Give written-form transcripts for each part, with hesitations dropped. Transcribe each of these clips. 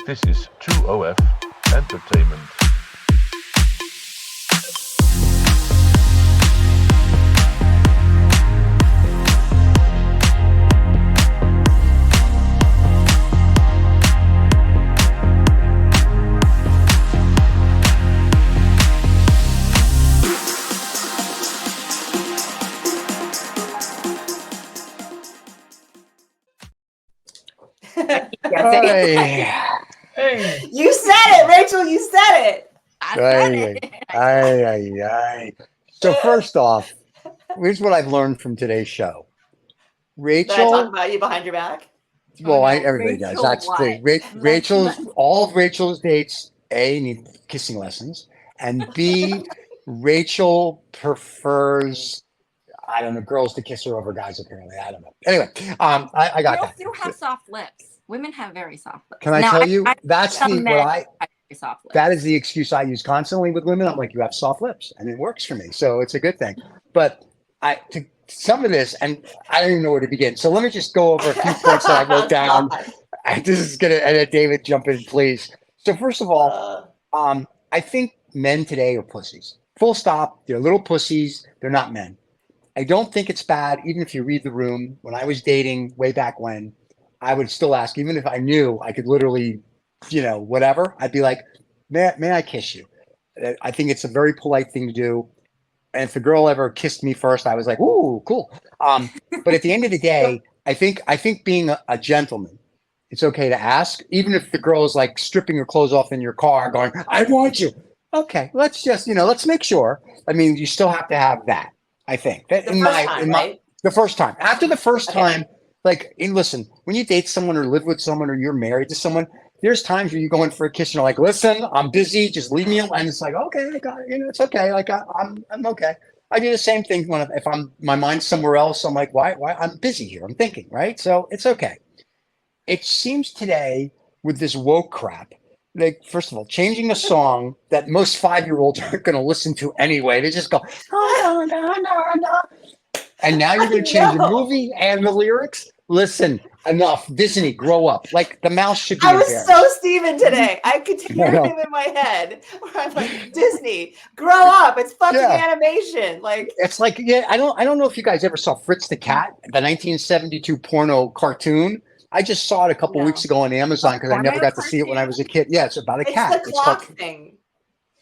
This is True OF Entertainment. Hey. You said it, Rachel. You said it. I said it. So first off, here's what I've learned from today's show. Did I talk Rachel, about you behind your back? well, no, everybody does. Rachel That's the Rachel's. All of Rachel's dates, A, need kissing lessons, and B, Rachel prefers, I don't know, girls to kiss her over guys. Apparently, I don't know. Anyway, I got Girls that. do have soft lips. Women have very soft lips. Can I Now, tell you? That's some the men what I. have very soft lips. That is the excuse I use constantly with women. I'm like, you have soft lips, and it works for me, so it's a good thing. But to some of this, and I don't even know where to begin. So let me just go over a few points that I wrote down. This is gonna, and then David, jump in, please. So first of all, I think men today are pussies. Full stop. They're little pussies. They're not men. I don't think it's bad, even if you read the room. When I was dating way back when, I would still ask, even if I knew I could literally, whatever, I'd be like, may I kiss you? I think it's a very polite thing to do. And if the girl ever kissed me first, I was like, ooh, cool. But at the end of the day, I think being a gentleman, it's okay to ask, even if the girl is like stripping her clothes off in your car going, I want you. Okay, let's just, let's make sure. I mean, you still have to have that. I think that the first time, after the first time, listen, when you date someone or live with someone or you're married to someone, there's times where you go in for a kiss and you're like, listen, I'm busy, just leave me alone. And it's like, okay, I got it. It's okay. Like I'm okay. I do the same thing if my mind's somewhere else. I'm like, why? I'm busy here. I'm thinking, right? So it's okay. It seems today with this woke crap, like, first of all, changing a song that most 5-year-olds aren't going to listen to anyway. They just go, oh, no. And now you're going to change the movie and the lyrics? Listen, enough. Disney, grow up. Like, the mouse should be I was embarrassed. so Steven today. I could hear him in my head. Where I'm like, Disney, grow up. It's fucking animation. Like, it's like, I don't know if you guys ever saw Fritz the Cat, the 1972 porno cartoon. I just saw it a couple weeks ago on Amazon because I never got to see it when I was a kid. Yeah, it's about a cat. It's the clock thing.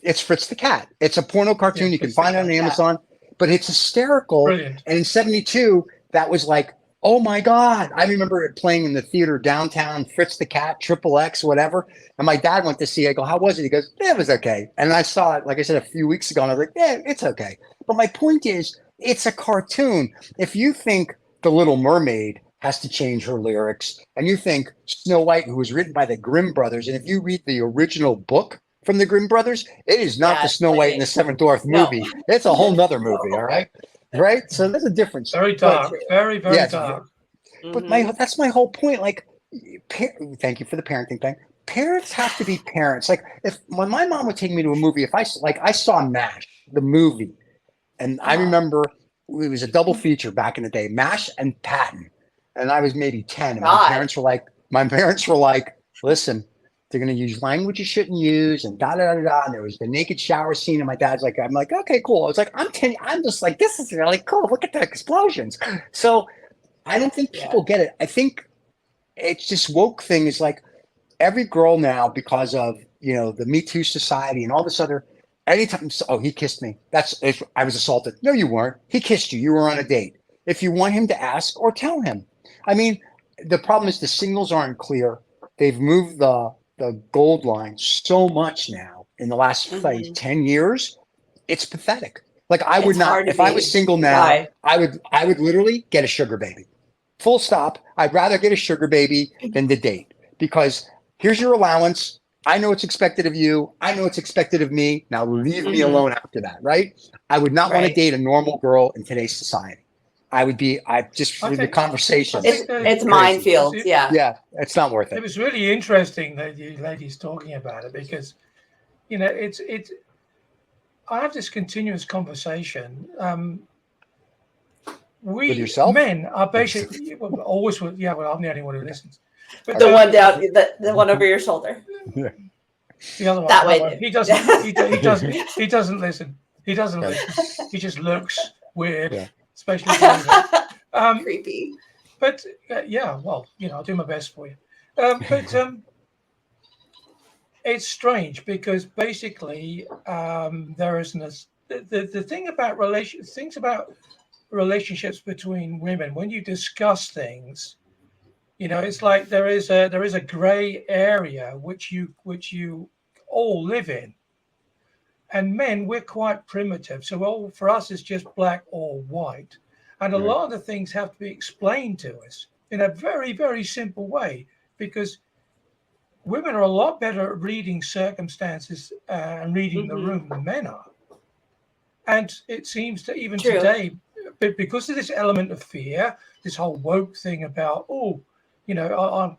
It's Fritz the Cat. It's a porno cartoon. You can find it on Amazon, but it's hysterical. Brilliant. And in 72, that was like, oh my God. I remember it playing in the theater downtown, Fritz the Cat, Triple X, whatever. And my dad went to see it. I go, how was it? He goes, it was okay. And I saw it, like I said, a few weeks ago, and I was like, yeah, it's okay. But my point is, it's a cartoon. If you think The Little Mermaid has to change her lyrics, and you think Snow White, who was written by the Grimm brothers, and if you read the original book from the Grimm brothers, it is not the Snow White and the Seventh Dwarf movie. It's a whole nother movie, all right? Right? So there's a difference. Very dark, very dark. But that's my whole point. Like, thank you for the parenting thing. Parents have to be parents. Like, when my mom would take me to a movie, I saw MASH, the movie, and I remember it was a double feature back in the day, MASH and Patton. And I was maybe 10. And my parents were like, listen, they're going to use language you shouldn't use and da-da-da-da. And there was the naked shower scene. And my dad's like, I'm like, okay, cool. I was like, I'm 10. I'm just like, this is really cool. Look at the explosions. So I don't think people get it. I think it's just woke thing is like every girl now, because of, the Me Too society and all this other, anytime, he kissed me. I was assaulted. No, you weren't. He kissed you. You were on a date. If you want him to ask or tell him. I mean, the problem is the signals aren't clear. They've moved the gold line so much now in the last 10 years. It's pathetic. Like, I would not, if I was single now, I would literally get a sugar baby. Full stop. I'd rather get a sugar baby than to date, because here's your allowance. I know what's expected of you. I know what's expected of me. Now leave me alone after that, right? I would not want to date a normal girl in today's society. For the conversation. It's minefield. Yeah. Yeah. It's not worth it. It was really interesting that you ladies talking about it, because, I have this continuous conversation. With yourself? men are basically always with, yeah, well, I'm the only one who listens. But The one down, the one over your shoulder. the other one, That way. one. He doesn't listen. He doesn't listen. He just looks weird, especially creepy. But yeah, well, I'll do my best for you. But it's strange because basically there isn't the thing about things about relationships between women. When you discuss things, it's like there is a gray area which you all live in. And men, we're quite primitive, so for us it's just black or white. And a lot of the things have to be explained to us in a very, very simple way, because women are a lot better at reading circumstances and reading the room than men are. And it seems that even today, because of this element of fear, this whole woke thing about,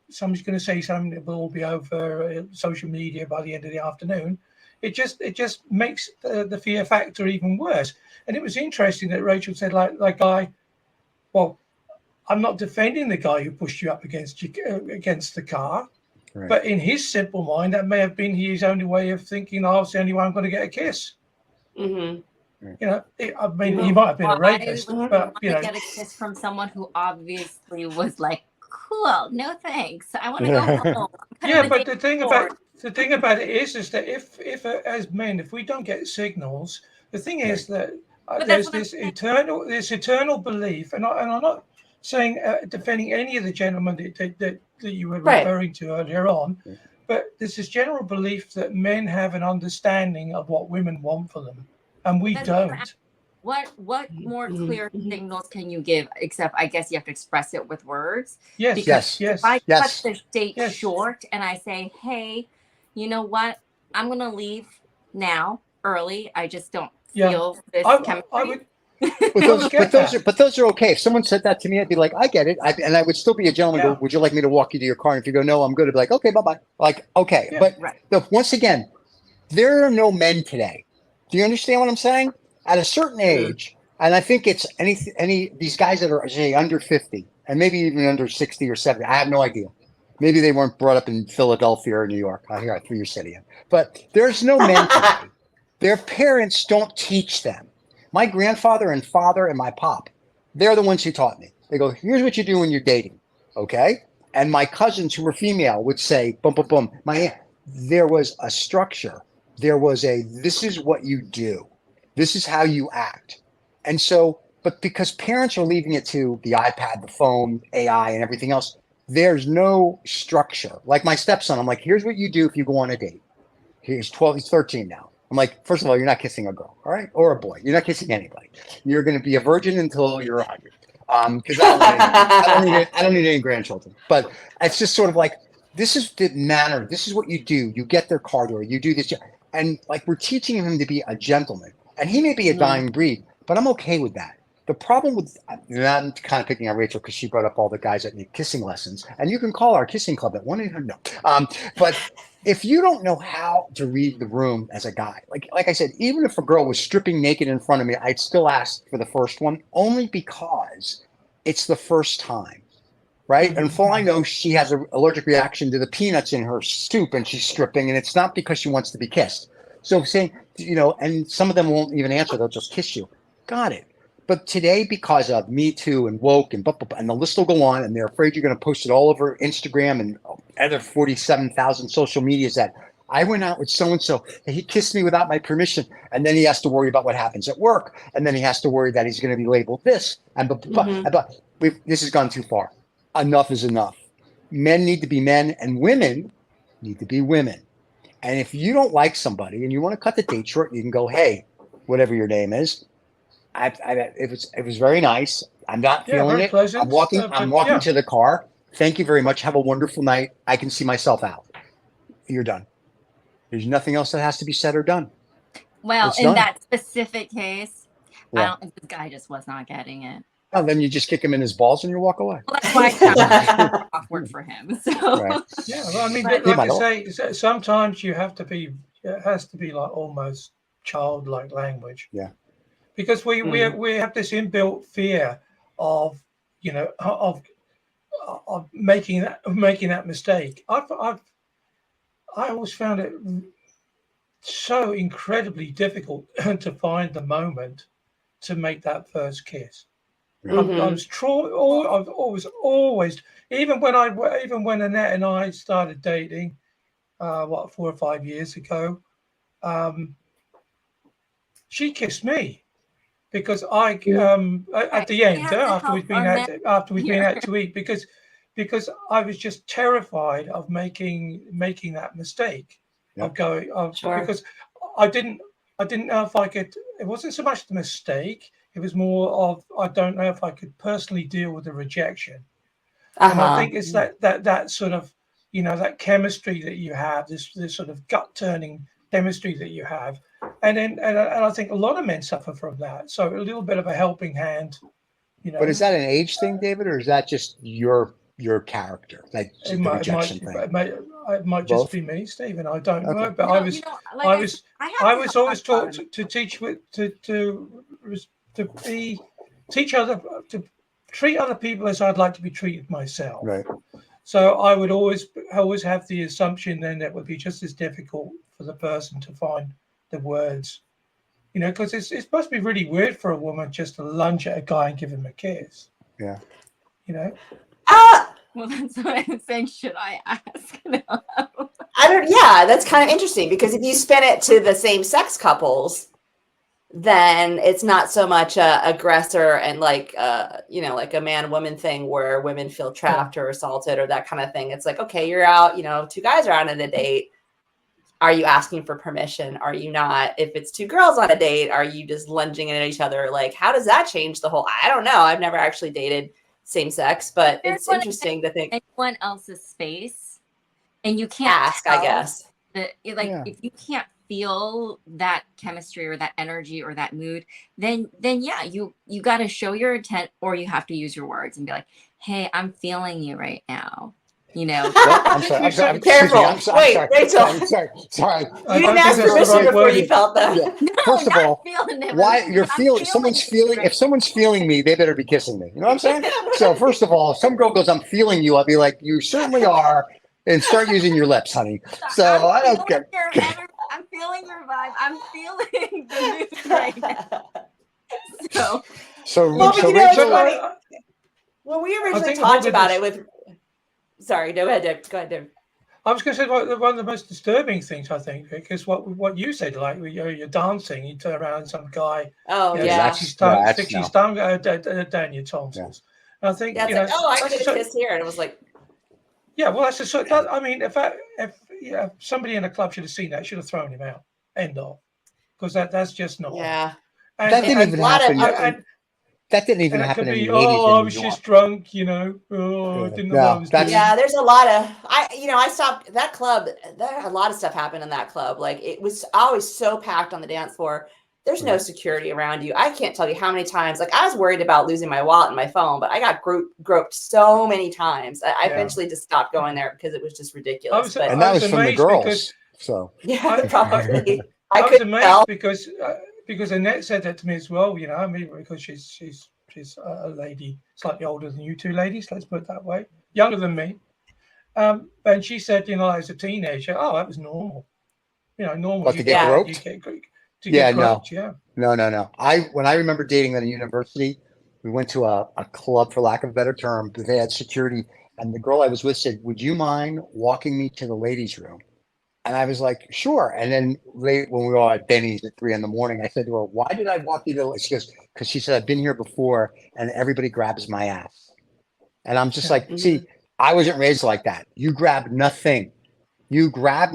somebody's going to say something that will all be over social media by the end of the afternoon. It just makes the fear factor even worse. And it was interesting that Rachel said, like guy, well, I'm not defending the guy who pushed you up against the car, but in his simple mind, that may have been his only way of thinking. Oh, it's the only way I'm going to get a kiss. Mm-hmm. He might have been a rapist, but get a kiss from someone who obviously was like, cool, no thanks, I want to go home. Yeah, but the thing about it is that if as men, if we don't get signals, the thing is that there's this eternal belief, and I'm not saying defending any of the gentlemen that you were referring to earlier on, but there's this general belief that men have an understanding of what women want for them, and we don't. What more clear signals can you give, except I guess you have to express it with words? Yes, because yes. If I cut the date short and I say, hey, you know what? I'm going to leave now early. I just don't feel this chemistry. But those are okay. If someone said that to me, I'd be like, I get it. And I would still be a gentleman. Go, would you like me to walk you to your car? And if you go, no, I'm good. I'd be like, okay, bye-bye. Like, okay. Yeah. But once again, there are no men today. Do you understand what I'm saying? At a certain age, and I think it's any these guys that are, say, under 50 and maybe even under 60 or 70. I have no idea. Maybe they weren't brought up in Philadelphia or New York. I threw your city in. But there's no men today. Their parents don't teach them. My grandfather and father and my pop, they're the ones who taught me. They go, here's what you do when you're dating, okay? And my cousins who were female would say, boom, boom, boom. There was a structure. There was this is what you do. This is how you act. And so, but because parents are leaving it to the iPad, the phone, AI, and everything else, there's no structure. Like my stepson, I'm like, here's what you do if you go on a date. He's 12, he's 13 now. I'm like, first of all, you're not kissing a girl, all right? Or a boy. You're not kissing anybody. You're going to be a virgin until you're 100. Because I don't need any grandchildren. But it's just sort of like, this is the manner. This is what you do. You get their car door. You do this. And like, we're teaching him to be a gentleman. And he may be a dying breed, but I'm okay with that. The problem with, I'm kind of picking on Rachel because she brought up all the guys that need kissing lessons. And you can call our kissing club at 1-800. No. But if you don't know how to read the room as a guy, like I said, even if a girl was stripping naked in front of me, I'd still ask for the first one, only because it's the first time, right? And for all I know, she has an allergic reaction to the peanuts in her soup and she's stripping, and it's not because she wants to be kissed. So saying, and some of them won't even answer. They'll just kiss you. Got it. But today, because of Me Too and woke and the list will go on, and they're afraid you're going to post it all over Instagram and other 47,000 social medias that I went out with so-and-so and he kissed me without my permission. And then he has to worry about what happens at work. And then he has to worry that he's going to be labeled this. And this has gone too far. Enough is enough. Men need to be men and women need to be women. And if you don't like somebody and you want to cut the date short, you can go, hey, whatever your name is. It was very nice. I'm not feeling it. Pleasant. I'm walking to the car. Thank you very much. Have a wonderful night. I can see myself out. You're done. There's nothing else that has to be said or done. Well, in that specific case, I don't think the guy just was not getting it. Well, then you just kick him in his balls and you walk away. Well, that's why it's awkward for him. So. Right. Yeah, well, I mean, like I say, sometimes it has to be like almost childlike language. Yeah. Because we have this inbuilt fear of making that mistake. I always found it so incredibly difficult to find the moment to make that first kiss. Mm-hmm. I've always, even when Annette and I started dating, 4 or 5 years ago, she kissed me because I at the end after we'd been out to eat because I was just terrified of making that mistake of going because I didn't know if I could. It wasn't so much the mistake. It was more of I don't know if I could personally deal with the rejection. And I think it's that sort of that chemistry that you have, this sort of gut turning chemistry that you have, and I think a lot of men suffer from that. So a little bit of a helping hand, But is that an age thing, David, or is that just your character, like the rejection thing? It might just be me, Stephen. I don't know, but I was always taught to teach to treat other people as I'd like to be treated myself. Right. So I would always have the assumption then that it would be just as difficult for the person to find the words, because it's supposed to be really weird for a woman just to lunge at a guy and give him a kiss. Yeah. Well, that's what I'm saying. Should I ask? That's kind of interesting because if you spin it to the same sex couples, then it's not so much aggressor and like a man-woman thing where women feel trapped or assaulted or that kind of thing. It's like, okay, you're out, 2 guys are out on a date. Are you asking for permission? Are you not? If it's 2 girls on a date, are you just lunging at each other? Like, how does that change the whole? I don't know. I've never actually dated same sex, but it's interesting to think anyone else's space, and you can't ask. I guess if you can't feel that chemistry or that energy or that mood, then you got to show your intent, or you have to use your words and be like, hey, I'm feeling you right now. I'm sorry. Careful. Wait, Rachel. I'm sorry. You didn't ask permission before you felt that. Yeah. First of all, if someone's feeling me, they better be kissing me. You know what I'm saying? So first of all, if some girl goes, I'm feeling you, I'll be like, you certainly are, and start using your lips, honey. So I don't care. I'm feeling your vibe. I'm feeling the mood right now. So Rachel, when we originally talked about it with. Sorry, go ahead, Dave. I was going to say one of the most disturbing things, I think, because what you said, like you're dancing, you turn around and some guy, sticks his tongue down your tonsils. Yeah. And I think, I could have kissed here, and it was like, well, that's a sort. I mean, if somebody in a club should have seen that, should have thrown him out. End of, because that's just not. Yeah, that didn't even happen. That didn't even happen in the 80s. I was just drunk, I didn't know what I was doing. Yeah, there's a lot of I stopped that club. A lot of stuff happened in that club. Like it was always so packed on the dance floor. There's no security around you. I can't tell you how many times. Like I was worried about losing my wallet and my phone, but I got groped so many times. I eventually just stopped going there because it was just ridiculous. And that was from the girls. Probably. I was amazed because Annette said that to me as well, because she's a lady slightly older than you 2 ladies, let's put it that way, younger than me. And she said, as a teenager, that was normal. Normal. What, to get groped? No. When I remember dating at a university, we went to a club, for lack of a better term, but they had security, and the girl I was with said, would you mind walking me to the ladies' room? And I was like, sure. And then late when we were all at Benny's at 3 a.m, I said to her, why did I walk you to? She goes, because she said, I've been here before and everybody grabs my ass. And I'm just like, see, I wasn't raised like that. You grab nothing. I'll grab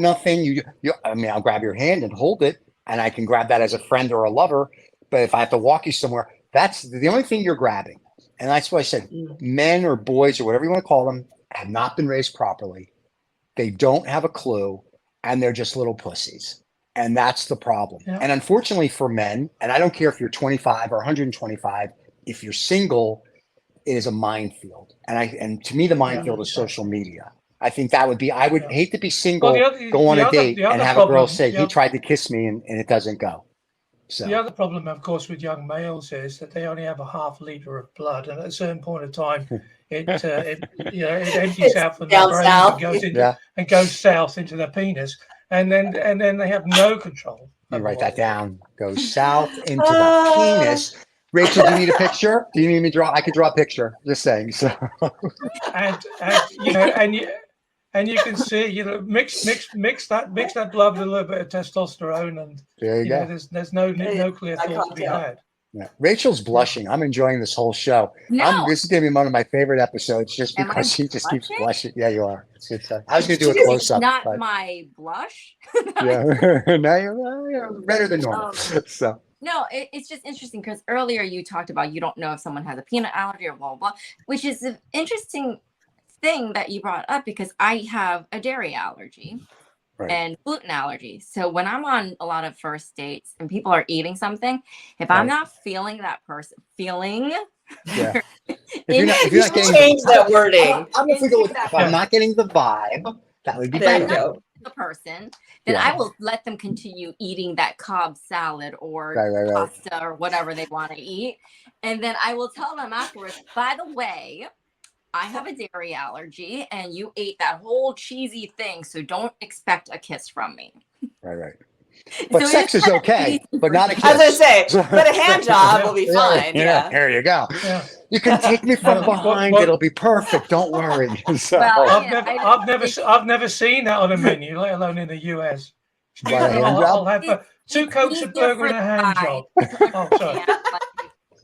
your hand and hold it, and I can grab that as a friend or a lover. But if I have to walk you somewhere, that's the only thing you're grabbing. And that's why I said men or boys or whatever you want to call them have not been raised properly. They don't have a clue. And they're just little pussies. And that's the problem. Yeah. And unfortunately for men, and I don't care if you're 25 or 125, if you're single, it is a minefield. And to me, the minefield is social media. I think that would be, I would hate to be single, go on a date and have a girl say, he tried to kiss me and it doesn't go. So The other problem, of course, with young males is that they only have a half liter of blood, and at a certain point of time, it empties It's out from their down brains south. and goes into yeah, and goes south into their penis, and then they have no control. you over write what that they do. down. Go south into the Ah. penis. Rachel, do you need a picture? Do you need me to draw? I could draw a picture. Just saying. So And you can see, mix that blood with a little bit of testosterone, and there you go. there's no nuclear I thought to be can't had. Yeah. Rachel's blushing. I'm enjoying this whole show. No. This is gonna be one of my favorite episodes, just Am I because she just keeps blushing? blushing. Yeah, you are. It's good stuff. I was gonna do a It's close up, Not but my blush. yeah, now you're better than normal. So No, it's just interesting because earlier you talked about you don't know if someone has a peanut allergy or blah, blah, blah, which is an interesting thing that you brought up because I have a dairy allergy Right. and gluten allergy. So when I'm on a lot of first dates and people are eating something, if I'm Right. not feeling that person, feeling, yeah, if in- you're not getting Change that wording. I'm gonna go with if I'm not getting the vibe, that would be There you better. go. the person, then Yeah. I will let them continue eating that Cobb salad or Right. pasta or whatever they want to eat. And then I will tell them afterwards, by the way, I have a dairy allergy and you ate that whole cheesy thing. So don't expect a kiss from me. Right. But So sex it's is kind of okay, easy but not a kiss. I was gonna say, but a hand job will be fine. Yeah. There you go. Yeah. You can take me from Well, behind. well- It'll be perfect. Don't worry. So, Well, I've never seen that on a menu, let alone in the US. By a hand I'll job? have two It's cokes of easier burger for and a hand job. Oh, sorry. Yeah, like,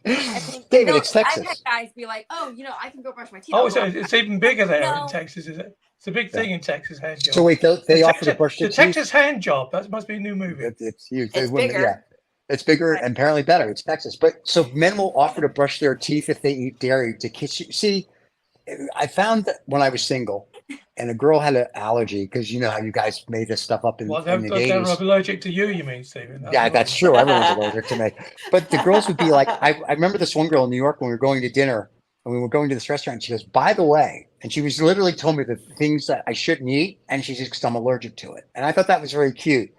I think, David, it's I've Texas. had guys be like, "Oh, I can go brush my teeth." Oh, I'll go it's even bigger there No. in Texas, is it? It's a big thing in Texas, hand job. So wait, they offer to brush the their teeth? Texas hand job. That must be a new movie. It's huge. It's Women- bigger. Yeah. It's bigger Right. and apparently better. It's Texas. But so men will offer to brush their teeth if they eat dairy to kiss you. See, I found that when I was single and a girl had an allergy, because you know how you guys made this stuff up in, Well, in the they're 80s. allergic to you, you mean, Stephen? Yeah, that's true. Everyone's allergic to me. But the girls would be like, I remember this one girl in New York when we were going to dinner and we were going to this restaurant. And she goes, by the way, and she was literally told me the things that I shouldn't eat. And she says, because I'm allergic to it. And I thought that was very cute.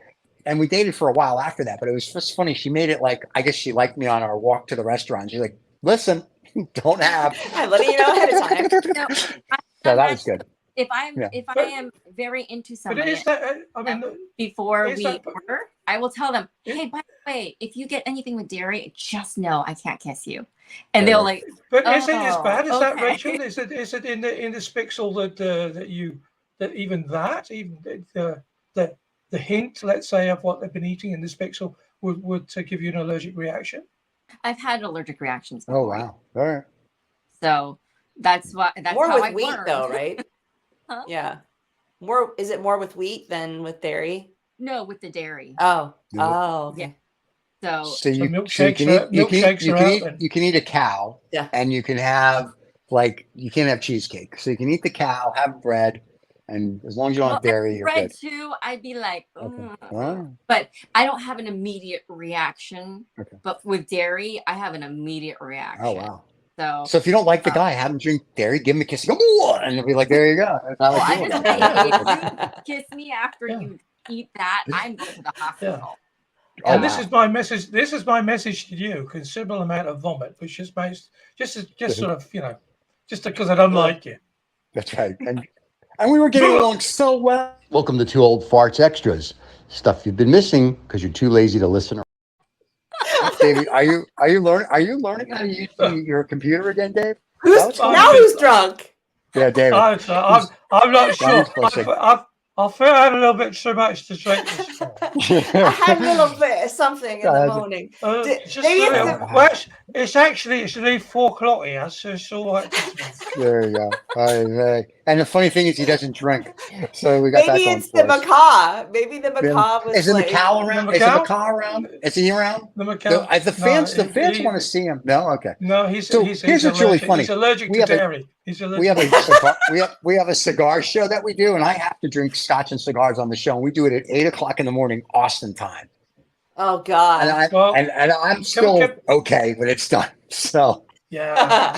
And we dated for a while after that, but it was just funny. She made it like, I guess she liked me on our walk to the restaurant. She's like, listen, don't have. I'm letting you know ahead of time. No, So that was good. if I But- am very into But somebody is that? I mean, before is we that- order, I will tell them, Yeah. "Hey, by the way, if you get anything with dairy, just know I can't kiss you." And Yeah. they'll like, but is it as Oh, bad as that, okay. Rachel? Is it in the spixel that even the hint, let's say, of what they've been eating in the spixel would give you an allergic reaction? I've had allergic reactions. Oh, Before, wow. All right. So that's More how with I wheat, learned. though, right? Huh? Yeah. Is it more with wheat than with dairy? No, with the dairy. Oh. Yeah. Oh. Okay. So So you milkshakes can are- eat, you can milkshakes eat, you are can out eat, then. you can eat a cow, Yeah. and you can have you can't have cheesecake. So you can eat the cow, have bread, and as long as you don't have dairy, you're bread good. too, I'd be like, Okay. "Mm." Wow. But I don't have an immediate reaction. Okay. But with dairy, I have an immediate reaction. Oh wow. So So if you don't like the guy, have him drink dairy, give him a kiss, go, "Whoa," and he'll be like, there you go. That's how Well, I I feel just about say, kiss me after Yeah. you eat that, I'm going to the hospital. Oh, And this wow. is my message. This is my message to you: considerable amount of vomit, which just makes just sort of just because I don't like you. That's right. And we were getting along so well. Welcome to Two Old Farts Extras. Stuff you've been missing because you're too lazy to listen. David, are you learning how to use your computer again, Dave? Who's fine. now? Who's drunk? Yeah, David. I'm not sure. he's pushing. I feel I had a little bit too much to drink this morning. I had a little bit of something in the morning. Just maybe a it's little- the- well, it's only 4 o'clock here, so it's all right. There you go. All right. And the funny thing is, he doesn't drink, so we got that Maybe going it's the for us. macaw. Maybe the macaw was Is the like, macaw around? The Is the macaw? macaw around? Is he around? The macaw. The fans he- want to see him. No, okay. No, he's So he's here's what's allergic. really funny. He's allergic We to have a- dairy. He's allergic. We have a cigar, we have a cigar show that we do, and I have to drink scotch and cigars on the show. And we do it at 8 o'clock in the morning, Austin time. oh God. And Well, I'm still can- okay, but it's done. So Yeah,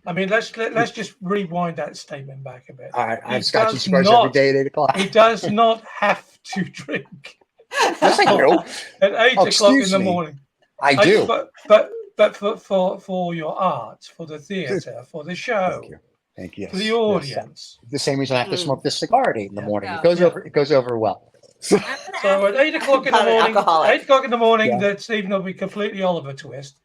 I mean, let's just rewind that statement back a bit. all right, I He have scotch and does cigars not- every day at 8 o'clock. He does not have to drink. Yes, I do. At 8 o'clock in excuse the me. morning. I do. But for your art, for the theatre, for the show, Thank you. Thank you. for the Yes. audience. The same reason I have to smoke this cigar at 8 in the morning. Yeah. It goes Yeah. over. It goes over well. I'm gonna So ask at 8 o'clock in the Not an morning, alcoholic. 8 o'clock in the morning, Yeah. that Stephen will be completely Oliver Twist.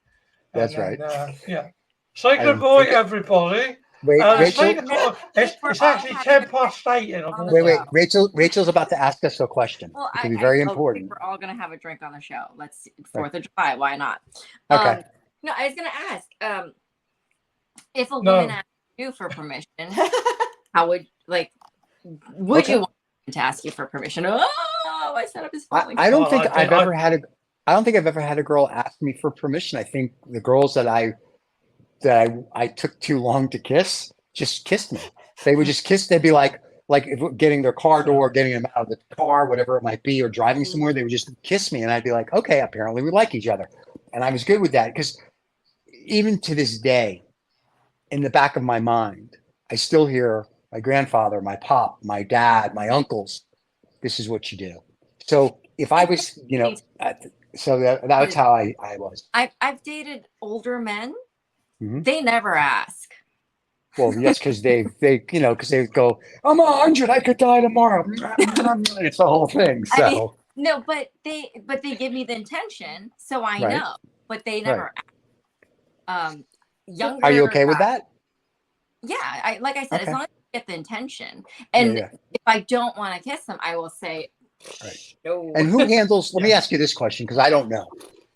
That's And right. then, yeah. Say I goodbye, think- everybody. Wait, It's Rachel. 8 o'clock. It's actually 10 past 8 in the On the morning. Wait. show. Rachel's about to ask us a question. Well, It could be very I think important. we're all gonna have a drink on the show. Let's 4th of July. Why not? Okay. No, I was gonna ask. If a No. woman asked you for permission, how would Okay. you want him to ask you for permission? Oh, my setup is falling. I don't Well, think I I've ever had a. I don't think I've ever had a girl ask me for permission. I think the girls that I took too long to kiss just kissed me. They would just kiss. They'd be like if getting their car door, getting them out of the car, whatever it might be, or driving somewhere. They would just kiss me, and I'd be like, okay, apparently we like each other, and I was good with that because even to this day, in the back of my mind, I still hear my grandfather, my pop, my dad, my uncles. This is what you do. So if I was, so that's how I was. I've dated older men. Mhm. They never ask. Well, yes, because they go, I'm 100, I could die tomorrow. It's the whole thing. So I mean, no, but they give me the intention, so I Right. know. But they never ask. Younger. Are you okay with that? Yeah, like I said, Okay. as long as you get the intention, and Yeah. if I don't want to kiss them, I will say Right. no. And who handles? Let me ask you this question because I don't know.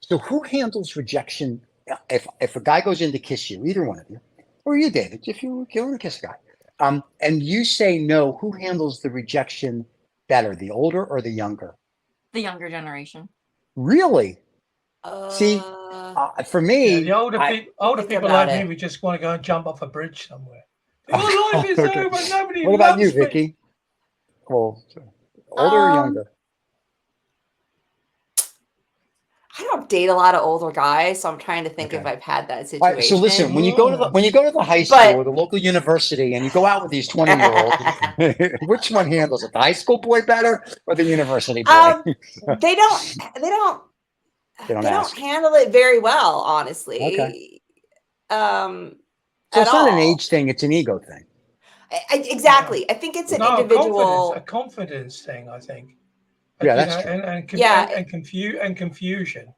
So who handles rejection if a guy goes in to kiss you, either one of you, or you, David, if you want to kiss a guy, and you say no, who handles the rejection better, the older or the younger? The younger generation. Really? See, for me, Yeah, the older think people about like me, it. we just want to go and jump off a bridge somewhere. My life is Okay. over. Nobody What about you, loves me. Vicky? Well, older or younger? I don't date a lot of older guys, so I'm trying to think if Okay. I've had that All situation. right, so listen, when you go to the high school But- or the local university and you go out with these 20-year-olds, which one handles it? The high school boy better or the university boy? They don't They don't ask. handle it very well, honestly. Okay. So at it's not an all. age thing; it's an ego thing. Exactly. I think it's an No, individual. a confidence thing, I think. Yeah, You that's know, true. and confusion.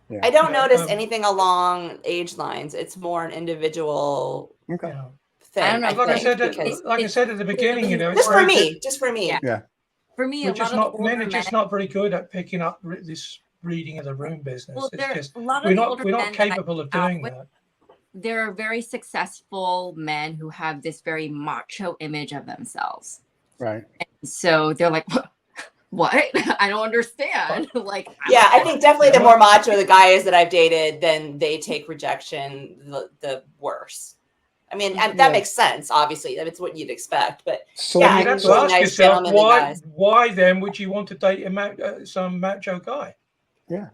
Yeah. I don't Yeah, notice anything along age lines. It's more an individual Okay. You know. thing. I don't know, Like I think, said, because- like I said at the beginning, you know, it's just for very me. Just for me. Yeah. Yeah. For me, We're a just lot of not the older men are just men. not very good at picking up this reading of the room business. Well, It's there just a lot of we're the not older we're men not that I capable of hang out doing with, that. There are very successful men who have this very macho image of themselves. Right. So they're like, what? I don't understand. Like, Yeah, I think definitely the more macho the guy is that I've dated, then they take rejection the worse. I mean, and that makes sense. Obviously, that's what you'd expect. But So yeah, You I'm have to really ask nice, yourself gentlemanly guys. why then would you want to date some macho guy? yeah.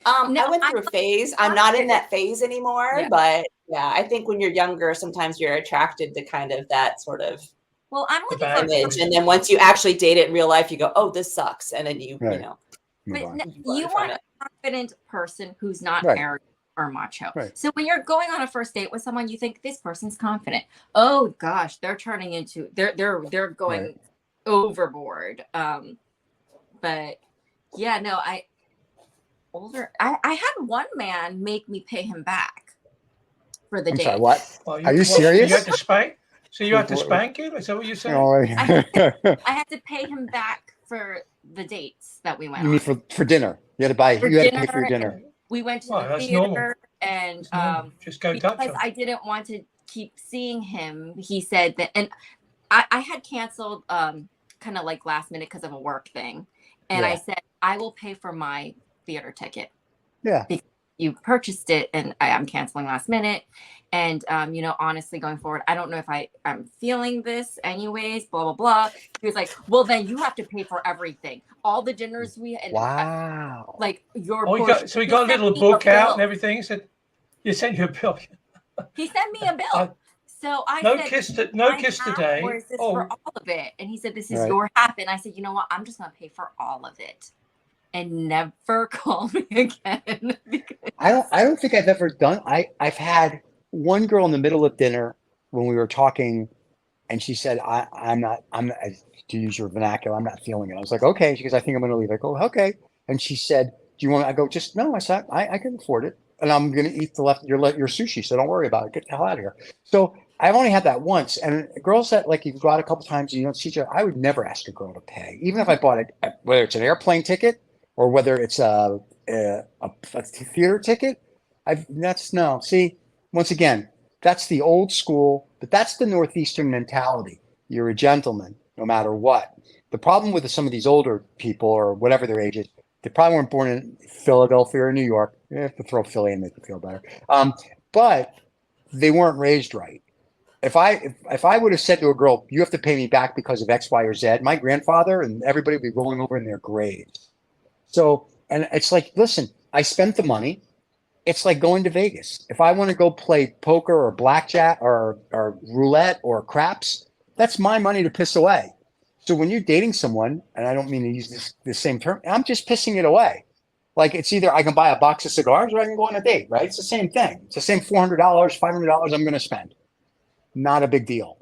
I went through a phase. I'm not in that phase anymore, Yeah. but yeah, I think when you're younger, sometimes you're attracted to kind of that sort of well, I'm looking bad for. image, and then once you actually date it in real life, you go, "Oh, this sucks," and then you Right. you Move on. You from want it. a confident person who's not Right. arrogant or macho. Right. So when you're going on a first date with someone, you think this person's confident. Oh gosh, they're turning into they're going Right. overboard. But yeah, no, I had one man make me pay him back for the I'm date. sorry. What? Well, Are you serious? You had to spank. So you had to spank him? Is that what you're saying? Oh, I had to pay him back for the dates that we went you on. mean for dinner? You had to buy. For You had to pay dinner for your dinner. and we went to Well, the that's theater normal. and It's normal. Just go Dutch because on. I didn't want to keep seeing him, he said that, and I had canceled kind of like last minute because of a work thing. And I Yeah. said, I will pay for my theater ticket. Yeah. Because you purchased it and I'm canceling last minute. And, honestly, going forward, I don't know if I'm feeling this anyways, blah, blah, blah. He was like, well, then you have to pay for everything. All the dinners Wow. like your Oh, portion. so he got a sent little me book out bill. and everything. He said, "You sent you a bill." He sent me a bill. So I No said, kiss, my no kiss half, today. or is this Oh, for all of it? And he said, this is Right. your half. And I said, you know what? I'm just going to pay for all of it. and never call me again. I don't think I've ever done. I've had one girl in the middle of dinner when we were talking, and she said, I'm not, to use your vernacular, I'm not feeling it. I was like, okay. She goes, I think I'm going to leave. I go, okay. And she said, do you want, I go, just, no, I said, I can afford it. And I'm going to eat your sushi. So don't worry about it. Get the hell out of here. So I've only had that once. And girls that like you've got a couple times and you don't see each other, I would never ask a girl to pay. Even if I bought it, whether it's an airplane ticket or whether it's a theater ticket. See, once again, that's the old school, but that's the Northeastern mentality. You're a gentleman, no matter what. The problem with some of these older people or whatever their age is, they probably weren't born in Philadelphia or New York. You have to throw Philly and make them feel better. But they weren't raised right. If I would have said to a girl, you have to pay me back because of X, Y, or Z, my grandfather and everybody would be rolling over in their graves. So, and it's like, listen, I spent the money. It's like going to Vegas. If I want to go play poker or blackjack or roulette or craps, that's my money to piss away. So when you're dating someone, and I don't mean to use the same term, I'm just pissing it away. Like it's either I can buy a box of cigars or I can go on a date, right? It's the same thing. It's the same $400, $500 I'm going to spend. Not a big deal.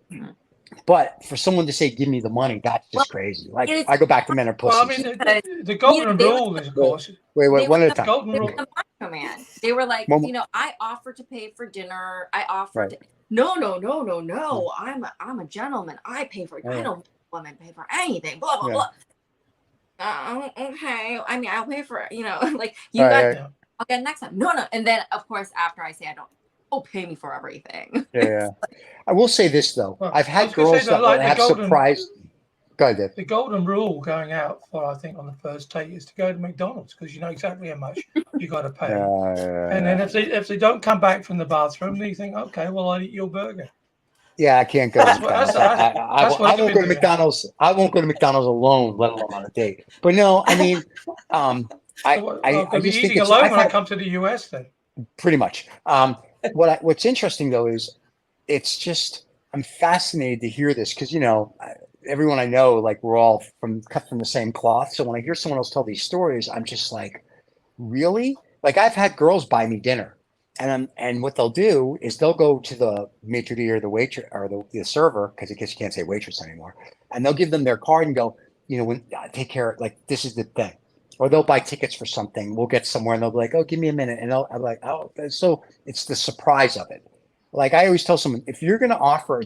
But for someone to say, give me the money, that's just crazy. Like I go back to men are pussies. Well, I mean, the golden rule is, of course. Wait, one at a time. Golden rule. The macho man. They were like, I offer to pay for dinner. I offer to. No. I'm a gentleman. I pay for it. I don't make women pay for anything. Blah blah blah. Okay. I mean, I'll pay for it. Like you got. I'll get next time. No. And then of course after I say I don't. Oh, pay me for everything. Yeah. I will say this though. Well, I've had girls that have surprised. Go ahead, Dave. The golden rule going out for, I think, on the first date is to go to McDonald's because you know exactly how much you got to pay. And then if they don't come back from the bathroom, then you think, okay, well, I'll eat your burger. Yeah, I can't go to McDonald's. I won't go to McDonald's. I won't go to McDonald's alone, let alone on a date. But no, I mean, I just think alone when I come to the US then. Pretty much. What's interesting though is it's just I'm fascinated to hear this because everyone I know, like we're all cut from the same cloth. So when I hear someone else tell these stories, I'm just like, really? Like I've had girls buy me dinner, and what they'll do is they'll go to the maitre d' or the waitress or the server, because I guess you can't say waitress anymore, and they'll give them their card and go, when take care, like this is the thing. Or they'll buy tickets for something. We'll get somewhere and they'll be like, oh, give me a minute. And I'm like, oh, so it's the surprise of it. Like I always tell someone, if you're going to offer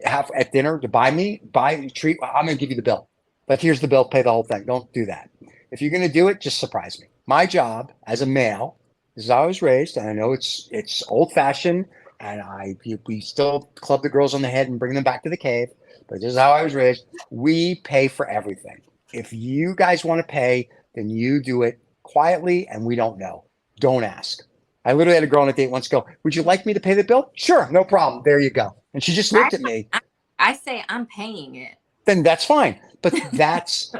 at dinner to buy a treat, I'm going to give you the bill. But here's the bill, pay the whole thing. Don't do that. If you're going to do it, just surprise me. My job as a male, this is how I was raised. And I know it's old fashioned and we still club the girls on the head and bring them back to the cave. But this is how I was raised. We pay for everything. If you guys want to pay, then you do it quietly and we don't know. Don't ask. I literally had a girl on a date once go, would you like me to pay the bill? Sure, no problem. There you go. And she just looked at me. I say I'm paying it. Then that's fine. But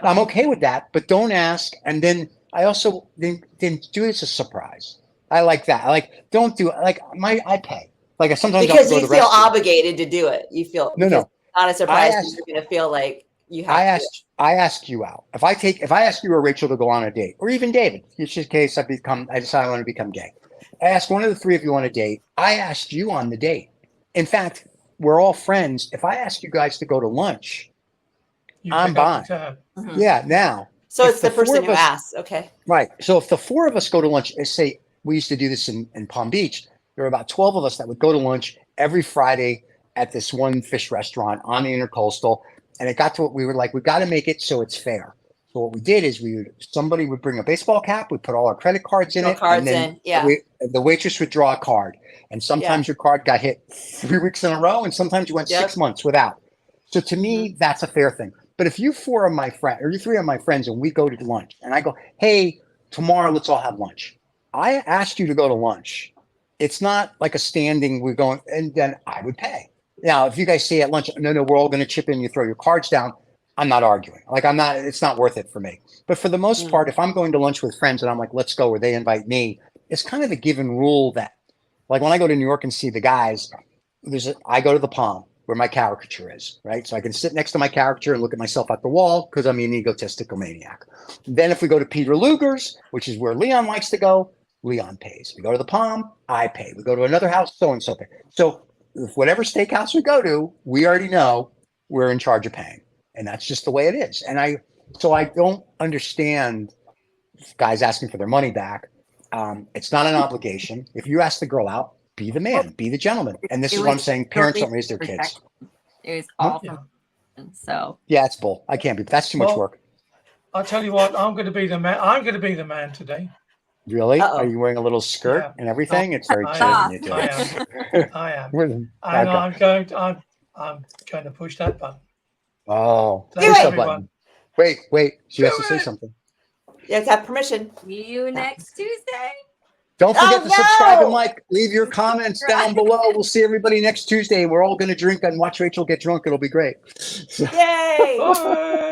I'm okay with that. But don't ask. And then I also then do it as a surprise. I like that. Don't do it. Like I pay. Like sometimes because you feel obligated to do it. You feel no. Not a surprise. You're going to feel like you have to. I ask you out. If I ask you or Rachel to go on a date, or even David, in this case, I decide I want to become gay. I ask one of the three of you on a date. I asked you on the date. In fact, we're all friends. If I ask you guys to go to lunch, I'm buying. Mm-hmm. Yeah. Now. So it's the person who asks. Okay. Right. So if the four of us go to lunch, say we used to do this in Palm Beach, there were about 12 of us that would go to lunch every Friday at this one fish restaurant on the Intercoastal. And it got to what we were like, we got to make it so it's fair. So what we did is somebody would bring a baseball cap, we put all our credit cards in it. And then the waitress would draw a card. And sometimes your card got hit 3 weeks in a row, and sometimes you went 6 months without. So to me, that's a fair thing. But if you four are my friends, or you three are my friends, and we go to lunch, and I go, hey, tomorrow let's all have lunch. I asked you to go to lunch. It's not like a standing, we're going, and then I would pay. Now, if you guys say at lunch, no, we're all going to chip in, you throw your cards down, I'm not arguing. It's not worth it for me. But for the most part, if I'm going to lunch with friends and I'm like, let's go, or they invite me, it's kind of a given rule that, like when I go to New York and see the guys, I go to the Palm. where my caricature is, right? So I can sit next to my caricature and look at myself at the wall because I'm an egotistical maniac. Then if we go to Peter Luger's, which is where Leon likes to go, Leon pays. We go to the Palm, I pay. We go to another house, so-and-so pay. So if whatever steakhouse we go to, we already know we're in charge of paying. And that's just the way it is. And I don't understand guys asking for their money back. It's not an obligation. If you ask the girl out, be the man, be the gentleman. And this is what I'm saying. Parents don't raise their kids. It was all Yeah. so. Yeah, it's bull. I can't be. That's too much Well, work. I'll tell you what, I'm going to be the man. I'm going to be the man today. Really? Uh-oh. Are you wearing a little skirt Yeah. and everything? It's very I cute am. when you do I it. am. I am. With- And okay. I'm going to push that button. Oh, Do push it. the button. Wait. She has to Do say it. something. You have to have permission. See you next Tuesday. Don't forget Oh, to subscribe and no! like. Leave your comments down below. We'll see everybody next Tuesday. We're all going to drink and watch Rachel get drunk. It'll be great. Yay! Bye.